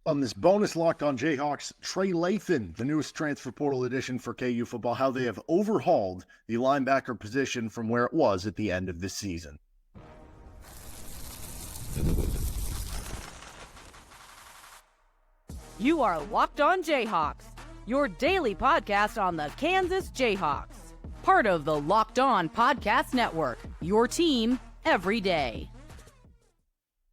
On this bonus Locked On Jayhawks, Trey Lathan, the newest transfer portal addition for KU football, how they have overhauled the linebacker position from where it was at the end of this season. You are Locked On Jayhawks, your daily podcast on the Kansas Jayhawks. Part of the Locked On Podcast Network, your team every day.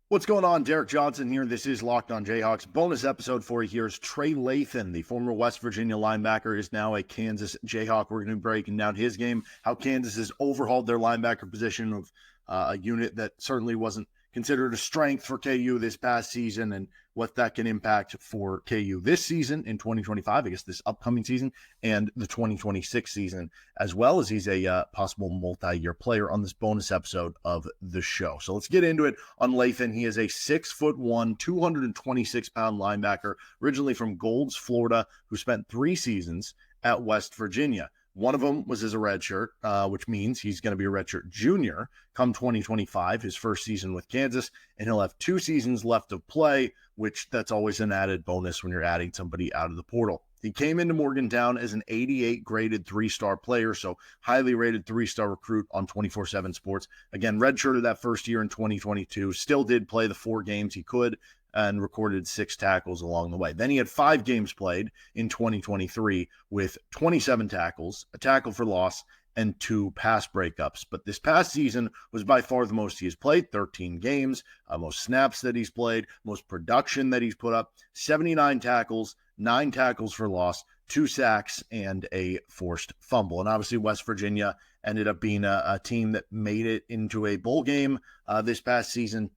What's going on? Derek Johnson here. This is Locked On Jayhawks. Bonus episode for you here is Trey Lathan, the former West Virginia linebacker, is now a Kansas Jayhawk. We're going to be breaking down his game, how Kansas has overhauled their linebacker position of a unit that certainly wasn't considered a strength for KU this past season, and what that can impact for KU this season in 2025, I guess this upcoming season, and the 2026 season, as well as he's a possible multi-year player on this bonus episode of the show. So let's get into it on Lathan. He is a 6'1", 226-pound linebacker, originally from Golds, Florida, who spent 3 seasons at West Virginia. One of them was as a redshirt, which means he's going to be a redshirt junior come 2025, his first season with Kansas, and he'll have 2 seasons left of play, which that's always an added bonus when you're adding somebody out of the portal. He came into Morgantown as an 88 graded 3-star player, so highly rated 3-star recruit on 24/7 Sports. Again, redshirted that first year in 2022, still did play the 4 games he could, and recorded 6 tackles along the way. Then he had 5 games played in 2023 with 27 tackles, a tackle for loss, and 2 pass breakups. But this past season was by far the most he has played, 13 games, most snaps that he's played, most production that he's put up, 79 tackles, 9 tackles for loss, 2 sacks, and a forced fumble. And obviously West Virginia ended up being a team that made it into a bowl game this past season,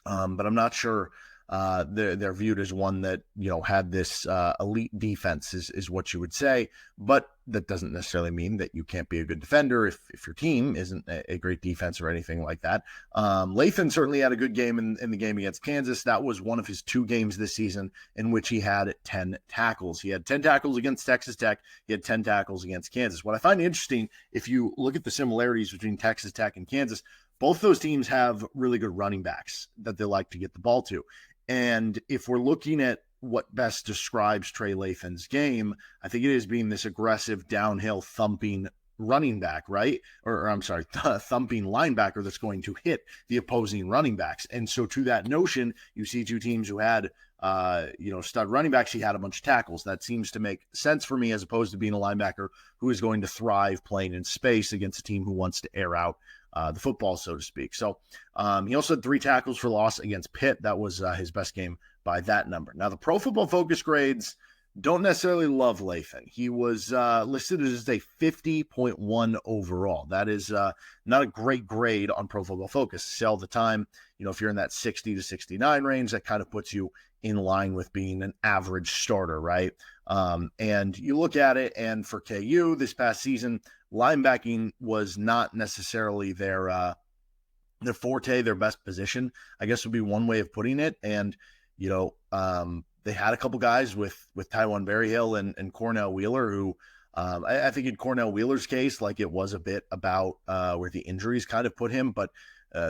but I'm not sure they're viewed as one that, had this elite defense is what you would say, but that doesn't necessarily mean that you can't be a good defender if your team isn't a great defense or anything like that. Lathan certainly had a good game in the game against Kansas. That was one of his 2 games this season in which he had 10 tackles. He had 10 tackles against Texas Tech. He had 10 tackles against Kansas. What I find interesting, if you look at the similarities between Texas Tech and Kansas, both those teams have really good running backs that they like to get the ball to. And if we're looking at what best describes Trey Lathan's game, I think it is being this aggressive downhill thumping running back, right? Or I'm sorry, thumping linebacker that's going to hit the opposing running backs. And so to that notion, you see 2 teams who had, stud running backs. He had a bunch of tackles. That seems to make sense for me, as opposed to being a linebacker who is going to thrive playing in space against a team who wants to air out the football, so to speak. So he also had 3 tackles for loss against Pitt. That was his best game by that number. Now, the Pro Football Focus grades don't necessarily love Lathan. He was listed as a 50.1 overall. That is not a great grade on Pro Football Focus. Say all the time, if you're in that 60 to 69 range, that kind of puts you in line with being an average starter, right? And you look at it, and for KU this past season, linebacking was not necessarily their forte, their best position, I guess would be one way of putting it. And, they had a couple guys with Taiwan Berryhill and Cornell Wheeler who, I think in Cornell Wheeler's case, like it was a bit about where the injuries kind of put him, but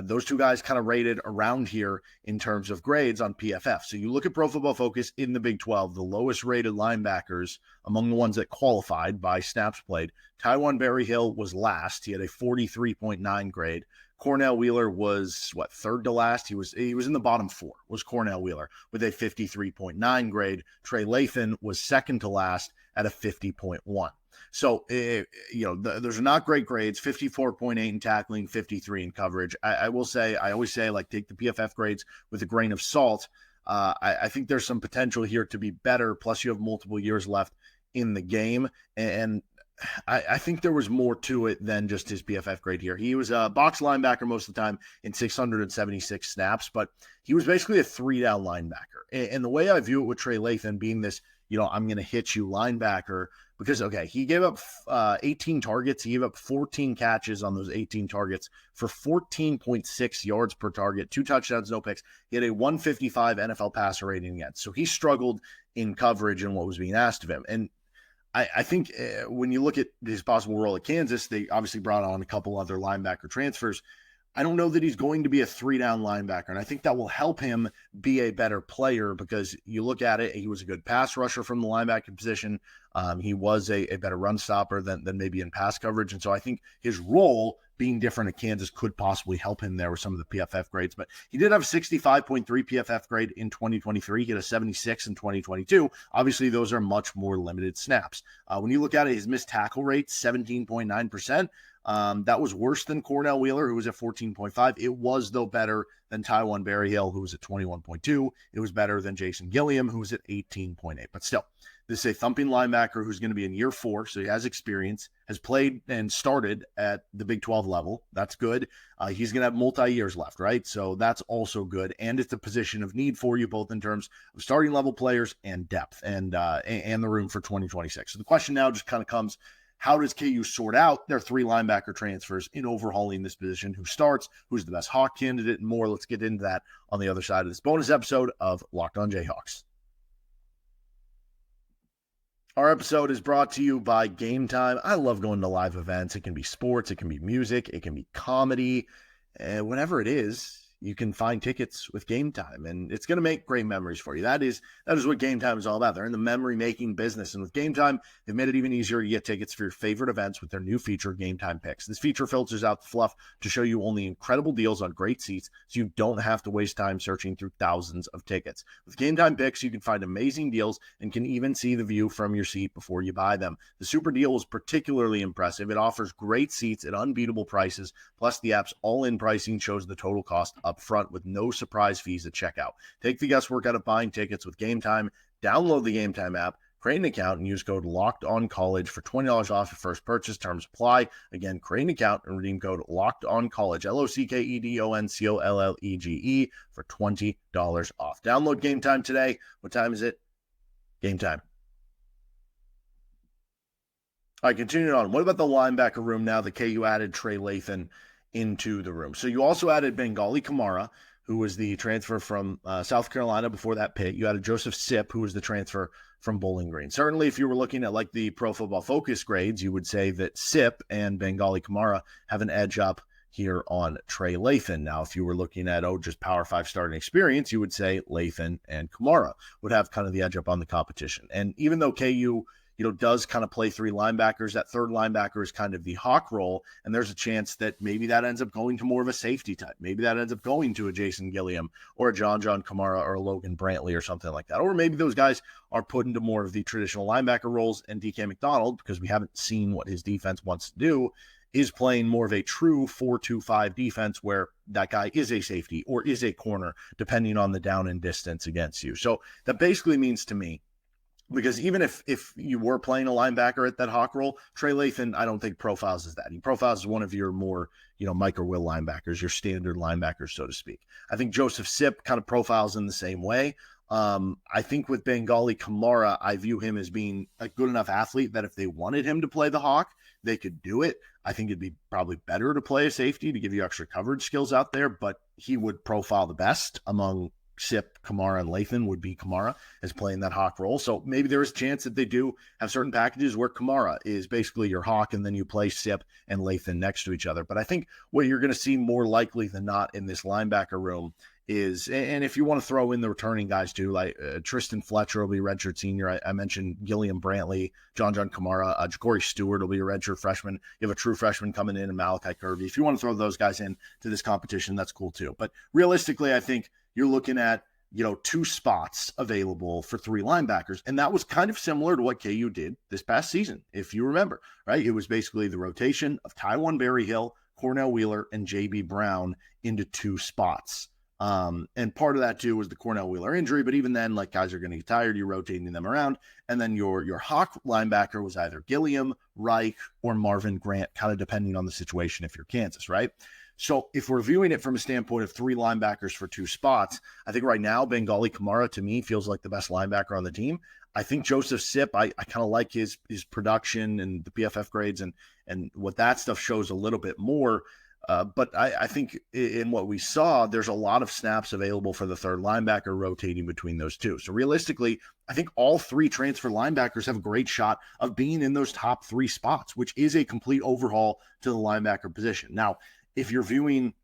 those 2 guys kind of rated around here in terms of grades on PFF. So you look at Pro Football Focus in the Big 12, the lowest rated linebackers among the ones that qualified by snaps played. Taiwan Berryhill was last. He had a 43.9 grade. Cornell Wheeler was, 3rd to last? He was in the bottom 4, was Cornell Wheeler, with a 53.9 grade. Trey Lathan was 2nd to last at a 50.1. So, those are not great grades, 54.8 in tackling, 53 in coverage. I always say, take the PFF grades with a grain of salt. I think there's some potential here to be better, plus you have multiple years left in the game, and I think there was more to it than just his PFF grade here. He was a box linebacker most of the time in 676 snaps, but he was basically a 3-down linebacker. And the way I view it with Trey Lathan being this, I'm going to hit you linebacker, because, he gave up 18 targets. He gave up 14 catches on those 18 targets for 14.6 yards per target, 2 touchdowns, no picks. He had a 155 NFL passer rating against. So he struggled in coverage and what was being asked of him. And I think when you look at his possible role at Kansas, they obviously brought on a couple other linebacker transfers. I don't know that he's going to be a 3-down linebacker, and I think that will help him be a better player because you look at it, he was a good pass rusher from the linebacker position. He was a better run stopper than maybe in pass coverage, and so I think his role being different at Kansas could possibly help him there with some of the PFF grades. But he did have 65.3 PFF grade in 2023. He had a 76 in 2022. Obviously, those are much more limited snaps. When you look at it, his missed tackle rate, 17.9%. That was worse than Cornell Wheeler, who was at 14.5. It was, though, better than Taiwan Berryhill, who was at 21.2. It was better than Jason Gilliam, who was at 18.8. But still, this is a thumping linebacker who's going to be in year 4, so he has experience, has played and started at the Big 12 level. That's good. He's going to have multi-years left, right? So that's also good. And it's a position of need for you, both in terms of starting level players and depth and the room for 2026. So the question now just kind of comes, how does KU sort out their 3 linebacker transfers in overhauling this position? Who starts? Who's the best Hawk candidate? And more. Let's get into that on the other side of this bonus episode of Locked On Jayhawks. Our episode is brought to you by Game Time. I love going to live events. It can be sports, it can be music, it can be comedy, whatever it is. You can find tickets with Game Time, and it's going to make great memories for you. That is what Game Time is all about. They're in the memory-making business, and with Game Time, they've made it even easier to get tickets for your favorite events with their new feature, Game Time Picks. This feature filters out the fluff to show you only incredible deals on great seats, so you don't have to waste time searching through thousands of tickets. With Game Time Picks, you can find amazing deals and can even see the view from your seat before you buy them. The super deal is particularly impressive. It offers great seats at unbeatable prices, plus the app's all-in pricing shows the total cost up front with no surprise fees at checkout. Take the guesswork out of buying tickets with Game Time. Download the Game Time app, create an account, and use code LOCKEDONCollege for $20 off your first purchase. Terms apply. Again, create an account and redeem code LOCKEDONCollege, LOCKEDONCOLLEGE, for $20 off. Download Game Time today. What time is it? Game time. All right, continuing on. What about the linebacker room now that KU added Trey Lathan into the room? So you also added Bangally Kamara, who was the transfer from South Carolina before that Pitt. You added Joseph Sipp, who was the transfer from Bowling Green. Certainly, if you were looking at like the Pro Football Focus grades, you would say that Sipp and Bangally Kamara have an edge up here on Trey Lathan. Now, if you were looking at, just Power 5 starting experience, you would say Lathan and Kamara would have kind of the edge up on the competition. And even though KU does kind of play 3 linebackers, that third linebacker is kind of the Hawk role, and there's a chance that maybe that ends up going to more of a safety type. Maybe that ends up going to a Jason Gilliam or a John Kamara or a Logan Brantley or something like that. Or maybe those guys are put into more of the traditional linebacker roles, and DK McDonald, because we haven't seen what his defense wants to do, is playing more of a true 4-2-5 defense where that guy is a safety or is a corner, depending on the down and distance against you. So that basically means to me, because even if you were playing a linebacker at that Hawk role, Trey Lathan, I don't think profiles as that. He profiles as one of your more, Mike or Will linebackers, your standard linebackers, so to speak. I think Joseph Sipp kind of profiles in the same way. I think with Bangally Kamara, I view him as being a good enough athlete that if they wanted him to play the Hawk, they could do it. I think it'd be probably better to play a safety to give you extra coverage skills out there, but he would profile the best among Sipp, Kamara, and Lathan would be Kamara as playing that Hawk role. So maybe there is a chance that they do have certain packages where Kamara is basically your Hawk and then you play Sipp and Lathan next to each other. But I think what you're going to see more likely than not in this linebacker room is, and if you want to throw in the returning guys too, like Tristan Fletcher will be redshirt senior. I mentioned Gilliam Brantley, John Kamara, Ja'Cory Stewart will be a redshirt freshman. You have a true freshman coming in and Malachi Kirby. If you want to throw those guys in to this competition, that's cool too. But realistically, I think you're looking at, 2 spots available for 3 linebackers. And that was kind of similar to what KU did this past season, if you remember, right? It was basically the rotation of Taiwan Berryhill, Cornell Wheeler, and J.B. Brown into 2 spots. And part of that too was the Cornell Wheeler injury, but even then, like, guys are going to get tired, you're rotating them around. And then your Hawk linebacker was either Gilliam, Reich, or Marvin Grant, kind of depending on the situation if you're Kansas, right? So if we're viewing it from a standpoint of 3 linebackers for 2 spots, I think right now Bangally Kamara to me feels like the best linebacker on the team. I think Joseph Sipp, I kind of like his production and the PFF grades and what that stuff shows a little bit more. But I think in what we saw, there's a lot of snaps available for the third linebacker rotating between those 2. So realistically, I think all 3 transfer linebackers have a great shot of being in those top 3 spots, which is a complete overhaul to the linebacker position. Now, if you're viewing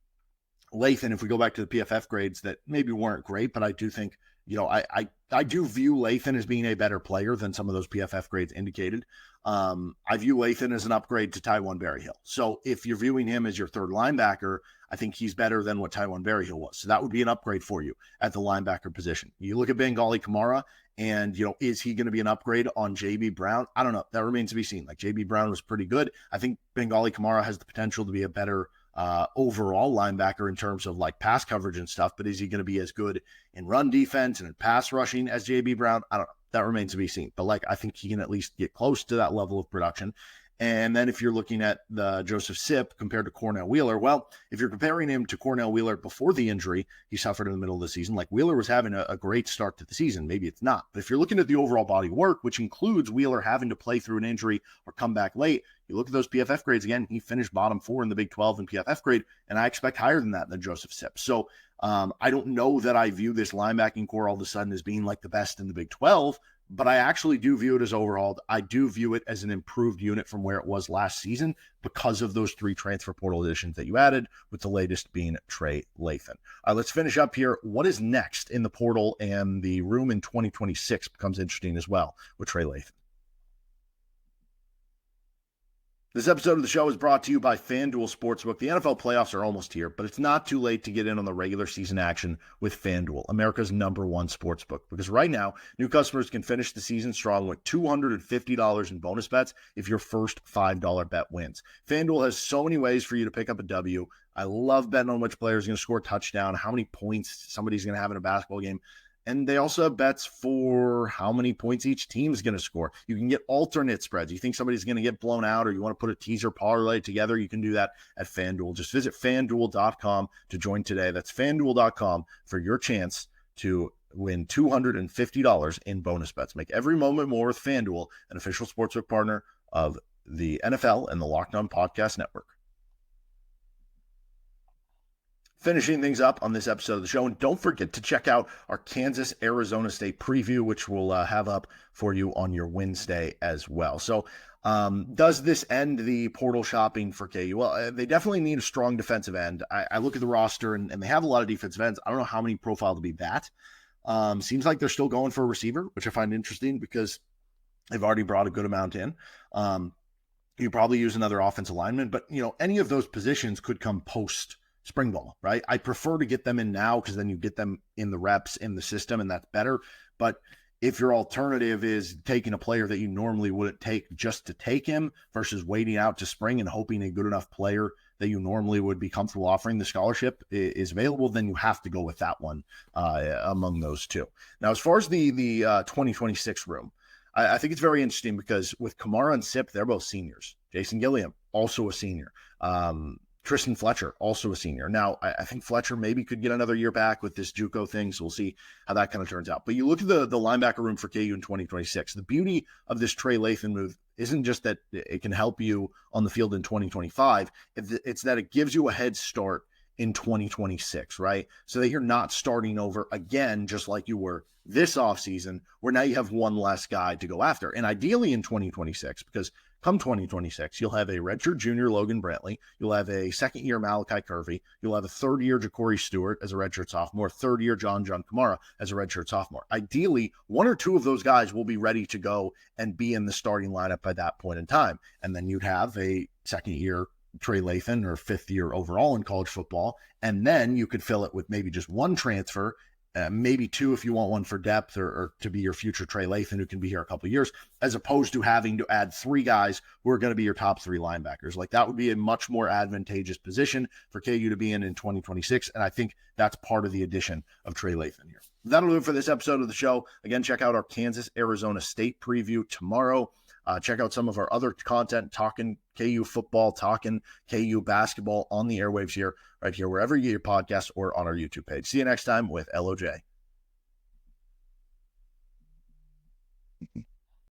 Lathan, if we go back to the PFF grades that maybe weren't great, but I do think, I do view Lathan as being a better player than some of those PFF grades indicated. I view Lathan as an upgrade to Tywan Berryhill. So if you're viewing him as your third linebacker, I think he's better than what Tywan Berryhill was. So that would be an upgrade for you at the linebacker position. You look at Bangally Kamara, and, is he going to be an upgrade on J.B. Brown? I don't know. That remains to be seen. Like, J.B. Brown was pretty good. I think Bangally Kamara has the potential to be a better overall linebacker in terms of like pass coverage and stuff, but is he going to be as good in run defense and in pass rushing as J.B. Brown? I don't know. That remains to be seen. But like, I think he can at least get close to that level of production. And then if you're looking at the Joseph Sipp compared to Cornell Wheeler, well, if you're comparing him to Cornell Wheeler before the injury he suffered in the middle of the season, like Wheeler was having a great start to the season. Maybe it's not. But if you're looking at the overall body of work, which includes Wheeler having to play through an injury or come back late, you look at those PFF grades again, he finished bottom 4 in the Big 12 in PFF grade, and I expect higher than Joseph Sipp. So I don't know that I view this linebacking core all of a sudden as being like the best in the Big 12, but I actually do view it as overhauled. I do view it as an improved unit from where it was last season because of those 3 transfer portal additions that you added, with the latest being Trey Lathan. Let's finish up here. What is next in the portal and the room in 2026 becomes interesting as well with Trey Lathan. This episode of the show is brought to you by FanDuel Sportsbook. The NFL playoffs are almost here, but it's not too late to get in on the regular season action with FanDuel, America's #1 sportsbook. Because right now, new customers can finish the season strong with $250 in bonus bets if your first $5 bet wins. FanDuel has so many ways for you to pick up a W. I love betting on which player is going to score a touchdown, how many points somebody's going to have in a basketball game. And they also have bets for how many points each team is going to score. You can get alternate spreads. You think somebody's going to get blown out, or you want to put a teaser parlay together, you can do that at FanDuel. Just visit FanDuel.com to join today. That's FanDuel.com for your chance to win $250 in bonus bets. Make every moment more with FanDuel, an official sportsbook partner of the NFL and the Locked On Podcast Network. Finishing things up on this episode of the show, and don't forget to check out our Kansas-Arizona State preview, which we'll have up for you on your Wednesday as well. So does this end the portal shopping for KU? Well, they definitely need a strong defensive end. I look at the roster, and they have a lot of defensive ends. I don't know how many profile to be that. Seems like they're still going for a receiver, which I find interesting because they've already brought a good amount in. You probably use another offensive lineman, but any of those positions could come post spring ball, right? I prefer to get them in now because then you get them in the reps in the system, and that's better. But if your alternative is taking a player that you normally wouldn't take just to take him versus waiting out to spring and hoping a good enough player that you normally would be comfortable offering the scholarship is available, then you have to go with that one among those two. Now, as far as the 2026 room, I think it's very interesting because with Kamara and Sipp, they're both seniors. Jason Gilliam, also a senior. Tristan Fletcher, also a senior. Now, I think Fletcher maybe could get another year back with this JUCO thing, so we'll see how that kind of turns out. But you look at the linebacker room for KU in 2026. The beauty of this Trey Lathan move isn't just that it can help you on the field in 2025. It's that it gives you a head start in 2026, right? So that you're not starting over again, just like you were this offseason, where now you have one less guy to go after. And ideally in 2026, because come 2026, you'll have a redshirt junior Logan Brantley. You'll have a second-year Malachi Curvey. You'll have a third-year Ja'Cory Stewart as a redshirt sophomore, third-year John Kamara as a redshirt sophomore. Ideally, one or two of those guys will be ready to go and be in the starting lineup by that point in time. And then you'd have a second-year Trey Lathan, or fifth-year overall in college football, and then you could fill it with maybe just one transfer, maybe two if you want one for depth or to be your future Trey Lathan who can be here a couple of years, as opposed to having to add 3 guys who are going to be your top 3 linebackers. Like, that would be a much more advantageous position for KU to be in 2026, and I think that's part of the addition of Trey Lathan here. That'll do it for this episode of the show. Again, check out our Kansas-Arizona State preview tomorrow. Check out some of our other content, talking KU football, talking KU basketball on the airwaves here, right here, wherever you get your podcasts or on our YouTube page. See you next time with LOJ.